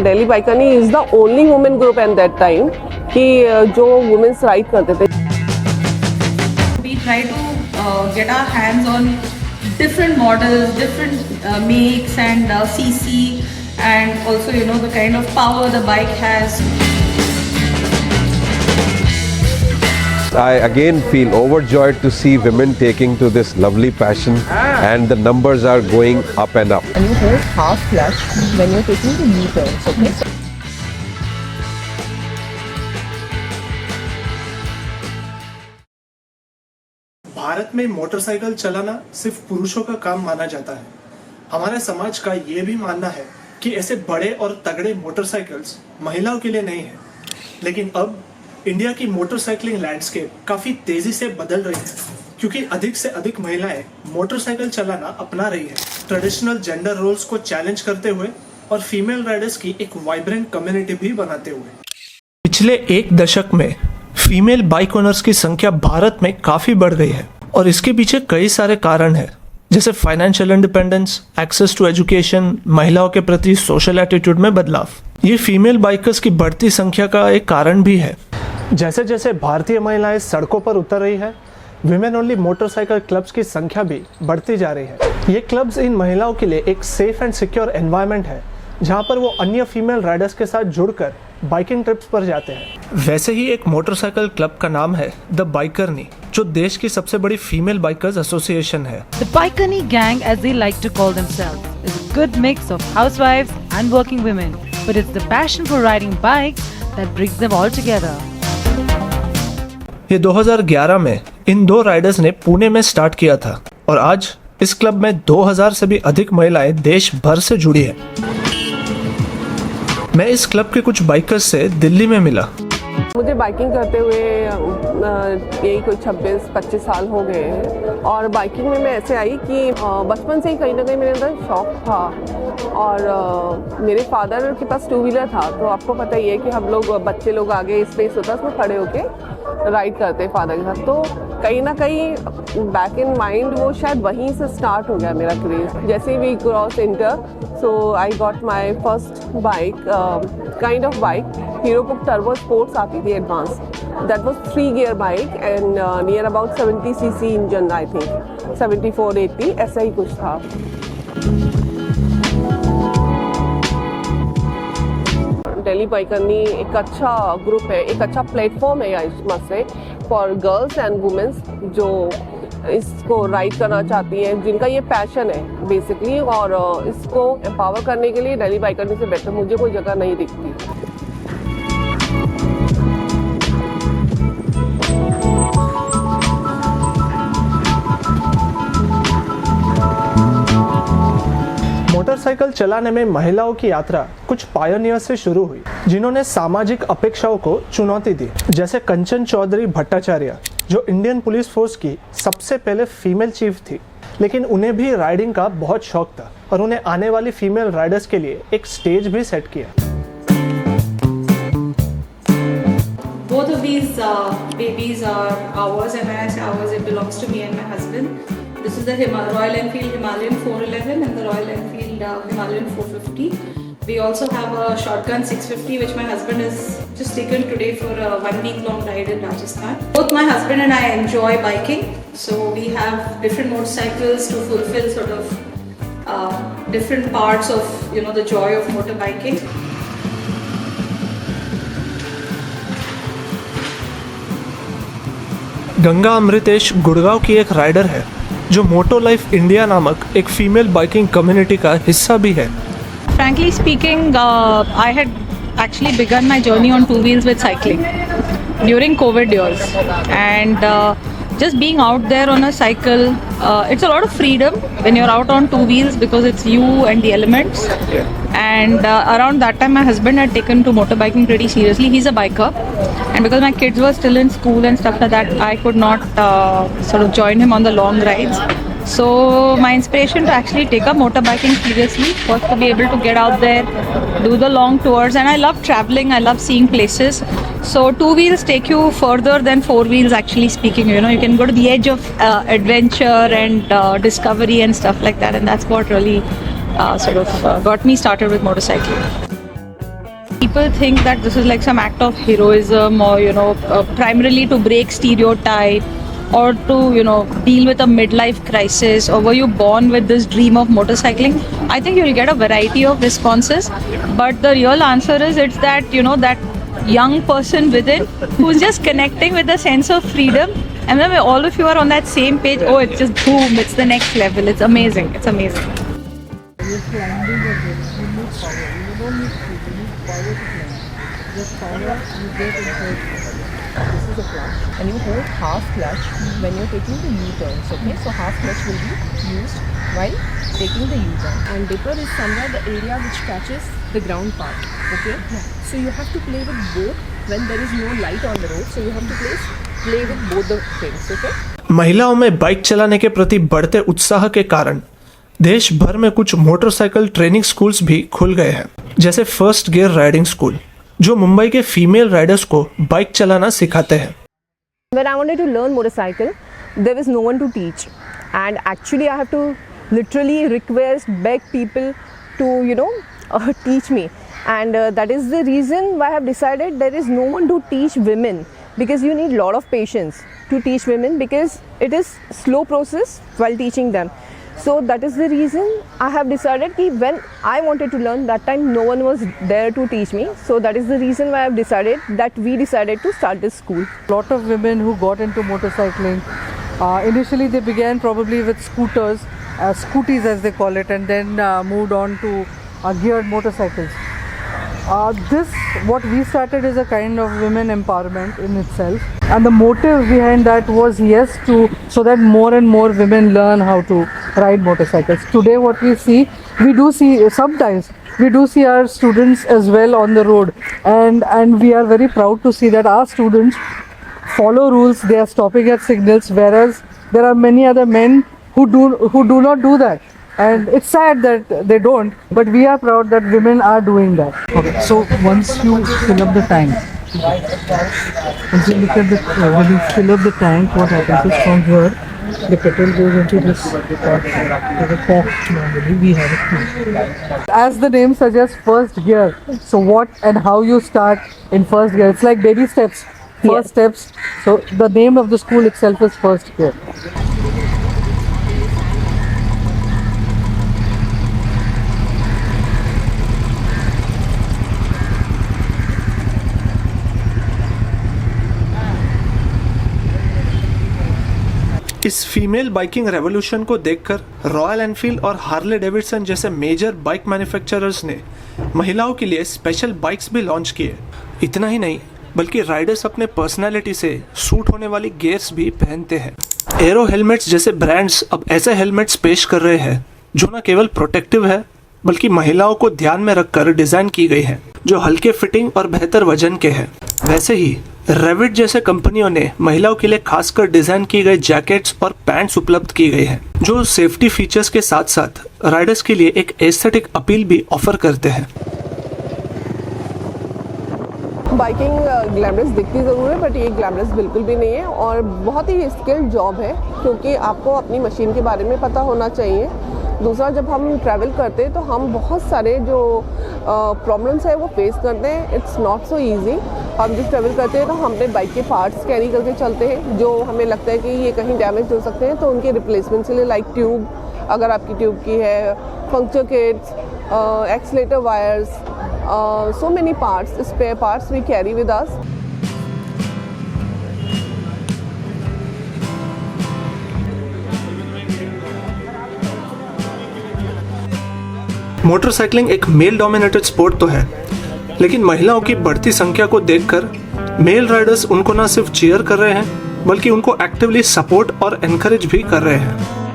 Delhi Bikerni is the only women group at that time कि जो women's ride करते थे. We try to get our hands on different models, different makes and cc, and also the kind of power the bike has. I again feel overjoyed to see women taking to this lovely passion, and the numbers are going up and up. And you hold half clutch when you're taking the U-turns, okay? Bharat में motorcycle चलाना सिर्फ पुरुषों का काम माना जाता है. हमारे समाज का ये भी मानना है कि ऐसे बड़े और तगड़े मोटरसाइकिल्स महिलाओं के लिए नहीं है. लेकिन अब इंडिया की मोटरसाइकिलिंग लैंडस्केप काफी तेजी से बदल रही है, क्योंकि अधिक से अधिक महिलाएं मोटरसाइकिल चलाना अपना रही है, ट्रेडिशनल जेंडर रोल्स को चैलेंज करते हुए और फीमेल राइडर्स की एक वाइब्रेंट कम्युनिटी भी बनाते हुए. पिछले एक दशक में फीमेल बाइक ओनर्स की संख्या भारत में काफी बढ़ गई है और इसके पीछे कई सारे कारण हैं, जैसे financial independence, access to education, महिलाओं के प्रति सोशल एटीट्यूड में बदलाव. ये फीमेल बाइकर्स की बढ़ती संख्या का एक कारण भी है. जैसे जैसे भारतीय महिलाएं सड़कों पर उतर रही है, विमेन ओनली मोटरसाइकिल क्लब्स की संख्या भी बढ़ती जा रही है. ये क्लब्स इन महिलाओं के लिए एक सेफ एंड सिक्योर एनवायरनमेंट है, जहां पर वो अन्य फीमेल राइडर्स के साथ जुड़कर बाइकिंग ट्रिप्स पर जाते हैं. वैसे ही एक मोटरसाइकिल क्लब का नाम है द बाइकरनी, जो देश की सबसे बड़ी फीमेल बाइकर्स एसोसिएशन है. The Baikarni gang, as they like to call themselves, is a good mix of housewives and working women, but it's the passion for riding bikes that brings them all together. ये 2011 में इन दो Riders ने पुणे में start किया था और आज इस क्लब में 2000 से भी अधिक महिलाएं देश भर से जुड़ी है. मैं इस क्लब के कुछ बाइकर्स से दिल्ली में मिला. मुझे बाइकिंग करते हुए यही कोई 26-25 साल हो गए हैं और बाइकिंग में मैं ऐसे आई कि बचपन से ही कहीं ना कहीं मेरे अंदर शौक था और मेरे फादर के पास 2 व्हीलर था, तो आपको पता ही है कि हम लोग बच्चे लोग आगे स्पेस होता है उसमें खड़े होके राइड करते हैं फादर के साथ. तो कहीं ना कहीं बैक इन माइंड वो शायद वहीं से स्टार्ट हो गया मेरा क्रेज. जैसे we cross inter, so I got my first bike, kind of bike Hero Puch turbo sports आती थी advance. That was 3 gear bike and near about 70 cc engine, I think 74-80 ऐसा ही कुछ था. दिल्ली बाइकरनी एक अच्छा ग्रुप है, एक अच्छा प्लेटफॉर्म है I must say for girls and womens जो इसको राइड करना चाहती हैं, जिनका ये पैशन है बेसिकली, और इसको एम्पावर करने के लिए दिल्ली बाइकरनी से बेटर मुझे कोई जगह नहीं दिखती. मोटरसाइकिल चलाने में महिलाओं की यात्रा कुछ पायोनियर से शुरू हुई, जिन्होंने सामाजिक अपेक्षाओं को चुनौती दी, जैसे कंचन चौधरी भट्टाचार्य, जो इंडियन पुलिस फोर्स की सबसे पहले फीमेल चीफ थी. लेकिन उन्हें भी राइडिंग का बहुत शौक था और उन्हें आने वाली फीमेल राइडर्स के लिए एक स्टेज भी सेट किया. Both of these babies are ours, and when I say ours, it belongs to me and my husband. This is the Royal Enfield Himalayan 411 and the Royal Enfield Himalayan 450. We also have a shotgun 650 which my husband has just taken today for a 1-week-long ride in Rajasthan. Both my husband and I enjoy biking, so we have different motorcycles to fulfill sort of different parts of the joy of motorbiking. Ganga Amritesh Gurgaon की एक rider है जो मोटो life India नामक एक female biking community का हिस्सा भी है. Frankly speaking, I had actually begun my journey on 2 wheels with cycling during COVID years, and just being out there on a cycle, it's a lot of freedom when you're out on 2 wheels because it's you and the elements. And around that time my husband had taken to motorbiking pretty seriously. He's a biker, and because my kids were still in school and stuff like that, I could not sort of join him on the long rides. So my inspiration to actually take up motorbiking seriously was to be able to get out there, do the long tours, and I love traveling, I love seeing places. So 2 wheels take you further than 4 wheels, actually speaking. You can go to the edge of adventure and discovery and stuff like that, and that's what really sort of got me started with motorcycling. people think that this is like some act of heroism or, primarily to break stereotype or to, deal with a midlife crisis, or were you born with this dream of motorcycling? I think you'll get a variety of responses. But the real answer is it's that, that young person within who's just connecting with a sense of freedom. And then when all of you are on that same page, oh, it's just boom, it's the next level. It's amazing. It's amazing. You're climbing a hill, you need power. You don't need speed, you need power to climb. Just power, you get inside. This is a clutch. And you hold half clutch when you're taking the U-turns, okay? So half clutch will be used while taking the U-turn. And dipper is somewhere the area which catches the ground part, okay? So you have to play with both when there is no light on the road. So you have to play with both the things, okay? महिलाओं में bike चलाने के प्रति बढ़ते उत्साह के कारण देश भर में कुछ मोटरसाइकिल ट्रेनिंग स्कूल्स भी खुल गए हैं, जैसे फर्स्ट गियर राइडिंग स्कूल, जो मुंबई के फीमेल राइडर्स को बाइक चलाना सिखाते हैं। When I wanted to learn motorcycle, there was no one to teach, and actually I have to literally request, beg people to teach me, and that is the reason why I have decided there is no one to teach women, because you need a lot of patience to teach women, because it is slow process while teaching them. So that is the reason I have decided that when I wanted to learn, that time no one was there to teach me. So that is the reason why I have decided that we decided to start this school. Lot of women who got into motorcycling, initially they began probably with scooters, scooties as they call it, and then moved on to geared motorcycles. What we started is a kind of women empowerment in itself, and the motive behind that was so that more and more women learn how to ride motorcycles. Today what we do see sometimes we do see our students as well on the road, and we are very proud to see that our students follow rules. They are stopping at signals, whereas there are many other men who do not do that. And it's sad that they don't, but we are proud that women are doing that. Okay, so once you fill up the tank, once you look at when you fill up the tank, what happens is from here, the petrol goes into this pot. Normally we have it. As the name suggests, first gear. So what and how you start in first gear? It's like baby steps, first steps. So the name of the school itself is First Gear. इस female biking revolution को देखकर royal Enfield और Harley Davidson जैसे major bike manufacturers ने महिलाओं के लिए special bikes भी लॉन्च किए। इतना ही नहीं, बल्कि राइडर्स अपने पर्सनालिटी से सूट होने वाली गियर्स भी पहनते हैं। एरो हेलमेट्स जैसे ब्रांड्स अब ऐसे हेलमेट्स पेश कर रहे हैं जो न केवल प्रोटेक्टिव है, बल्कि महिलाओं को ध्यान में रखकर डिजाइन की गई है, जो हल्के फिटिंग और बेहतर वजन के हैं। वैसे ही रेविट जैसे कंपनियों ने महिलाओं के लिए खासकर डिजाइन की गई जैकेट्स और पैंट्स उपलब्ध की गई हैं, जो सेफ्टी फीचर्स के साथ साथ राइडर्स के लिए एक एस्थेटिक अपील भी ऑफर करते हैं। बाइकिंग ग्लैमरस दिखती ज़रूर है, बट ये ग्लैमरस बिल्कुल भी नहीं है और बहुत ही स्किल्ड जॉब है, क्योंकि आपको अपनी मशीन के बारे में पता होना चाहिए। दूसरा, जब हम ट्रैवल करते हैं तो हम बहुत सारे जो प्रॉब्लम्स है वो फेस करते हैं। It's not so easy. हम जब ट्रैवल करते हैं तो हम अपने बाइक के पार्ट्स कैरी करके चलते हैं, जो हमें लगता है कि ये कहीं डैमेज हो सकते हैं, तो उनके रिप्लेसमेंट के लिए लाइक ट्यूब, अगर आपकी ट्यूब की है, puncture kits, accelerator wires, so many parts, spare parts we carry with us. Motorcycling एक मेल डोमिनेटेड स्पोर्ट तो है, लेकिन महिलाओं की बढ़ती संख्या को देखकर मेल राइडर्स उनको न सिर्फ चीयर कर रहे हैं, बल्कि उनको एक्टिवली सपोर्ट और एनकरेज भी कर रहे हैं।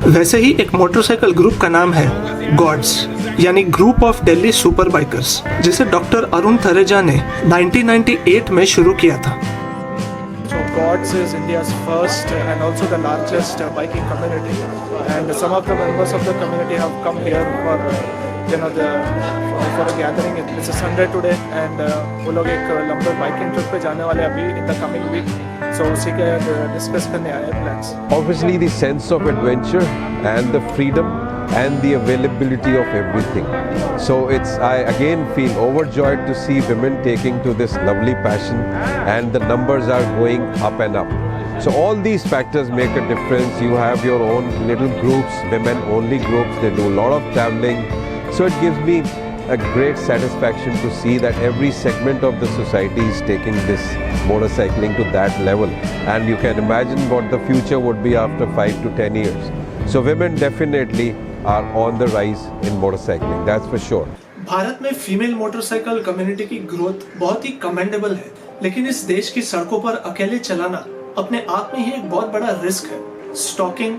वैसे ही एक मोटरसाइकिल ग्रुप का नाम है गॉड्स, यानी group of Delhi super bikers, जिसे डॉक्टर अरुण थरेजा ने 1998 में शुरू किया था। So GODS is India's first and also the largest biking community, and some of the members of the community have come here for for a gathering. It's a Sunday today, and वो लोग एक लंबे biking trip पे जाने वाले अभी in the coming week. So उसी के डिस्कस करने आए plans. Obviously the sense of adventure and the freedom and the availability of everything. So I again feel overjoyed to see women taking to this lovely passion, and the numbers are going up and up. So all these factors make a difference. You have your own little groups, women only groups, they do a lot of traveling. So it gives me a great satisfaction to see that every segment of the society is taking this motorcycling to that level. And you can imagine what the future would be after 5 to 10 years. So women definitely are on the rise in motorcycling, that's for sure. Bharat में female motorcycle community की growth बहुत ही commendable है, लेकिन इस देश की सड़कों पर अकेले चलाना अपने आप में ही एक बहुत बड़ा रिस्क है। स्टॉकिंग,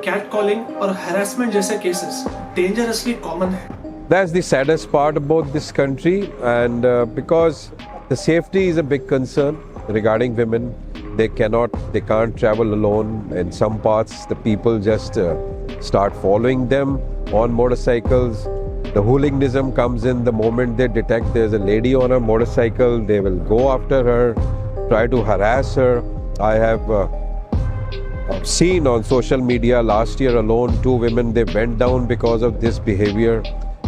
कैट कॉलिंग और हैरेसमेंट जैसे केसेस डेंजरसली कॉमन है। That's the saddest part about this country, and because the safety is a big concern regarding women. They can't travel alone. In some parts, the people just start following them on motorcycles. The hooliganism comes in the moment they detect there's a lady on a motorcycle. They will go after her, try to harass her. I have seen on social media last year alone 2 women, they went down because of this behavior.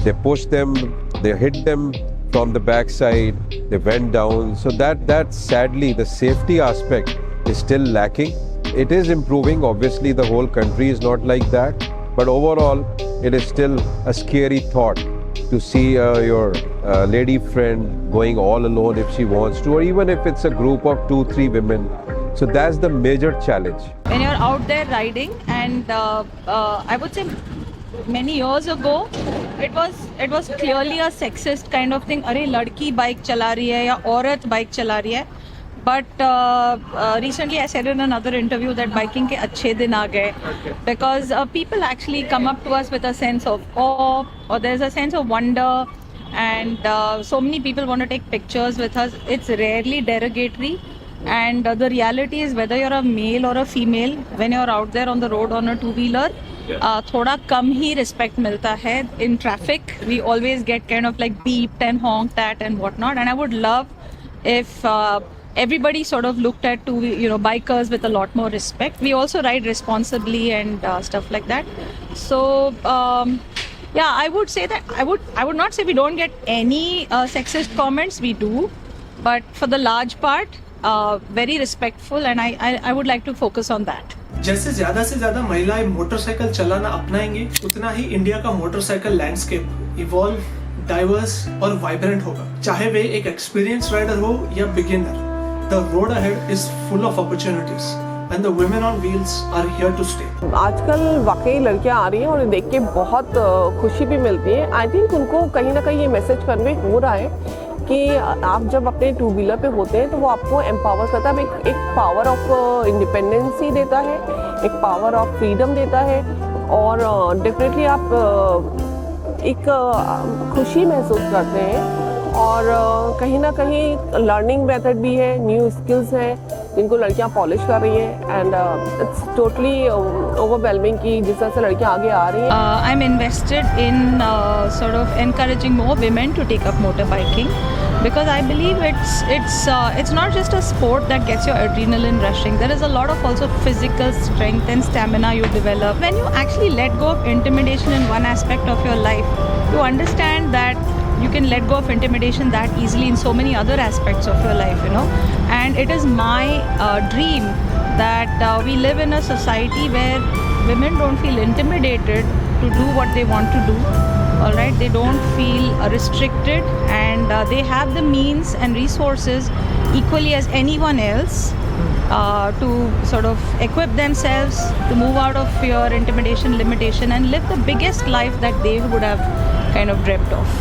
They pushed them, they hit them from the backside, they went down. So that sadly, the safety aspect is still lacking. It is improving. Obviously, the whole country is not like that. But overall, it is still a scary thought to see your lady friend going all alone if she wants to, or even if it's a group of 2-3 women. So that's the major challenge. When you're out there riding, and I would say many years ago, it was clearly a sexist kind of thing. अरे लड़की bike चला रही है या औरत bike चला रही है. But recently I said in another interview that biking के अच्छे दिन आ गए, because people actually come up to us with a sense of awe, or there's a sense of wonder, and so many people want to take pictures with us. It's rarely derogatory, and the reality is whether you're a male or a female, when you're out there on the road on a two-wheeler, थोड़ा कम ही respect मिलता है. In traffic, we always get kind of like beeped and honked at and whatnot, and I would love if everybody sort of looked at bikers with a lot more respect. We also ride responsibly and stuff like that. So I would say that I would not say we don't get any sexist comments. We do, but for the large part, very respectful, and I would like to focus on that. जैसे ज्यादा से ज्यादा महिलाएं motorcycle चलाना अपनाएंगी, उतना ही India का motorcycle landscape evolve, diverse और vibrant होगा. चाहे वे एक एक्सपीरियंस राइडर हो या beginner, the road ahead is full of opportunities and the women on wheels are here to stay. आजकल वाकई लड़कियां आ रही हैं और देख के बहुत खुशी भी मिलती है. आई थिंक उनको कहीं ना कहीं ये मैसेज कन्वे हो रहा है कि आप जब अपने टू व्हीलर पे होते हैं तो वो आपको एम्पावर करता है. एक पावर ऑफ इंडिपेंडेंसी देता है, एक पावर ऑफ फ्रीडम देता है, और डेफिनेटली आप एक खुशी महसूस करते हैं. और कहीं ना कहीं लर्निंग मेथड भी है, न्यू स्किल्स हैं जिनको लड़कियां पॉलिश कर रही हैं, एंड इट्स टोटली ओवरवेलमिंग कि जिस तरह से लड़कियां आगे आ रही हैं. I am invested in sort of encouraging more women to take up motorbiking, because I believe it's not just a sport that gets your adrenaline rushing. There is a lot of also physical strength and stamina you develop when you actually let go of intimidation in one aspect of your life. You understand that you can let go of intimidation that easily in so many other aspects of your life, and it is my dream that we live in a society where women don't feel intimidated to do what they want to do. All right, they don't feel restricted, and they have the means and resources equally as anyone else to sort of equip themselves to move out of fear, intimidation, limitation, and live the biggest life that they would have kind of dreamt of.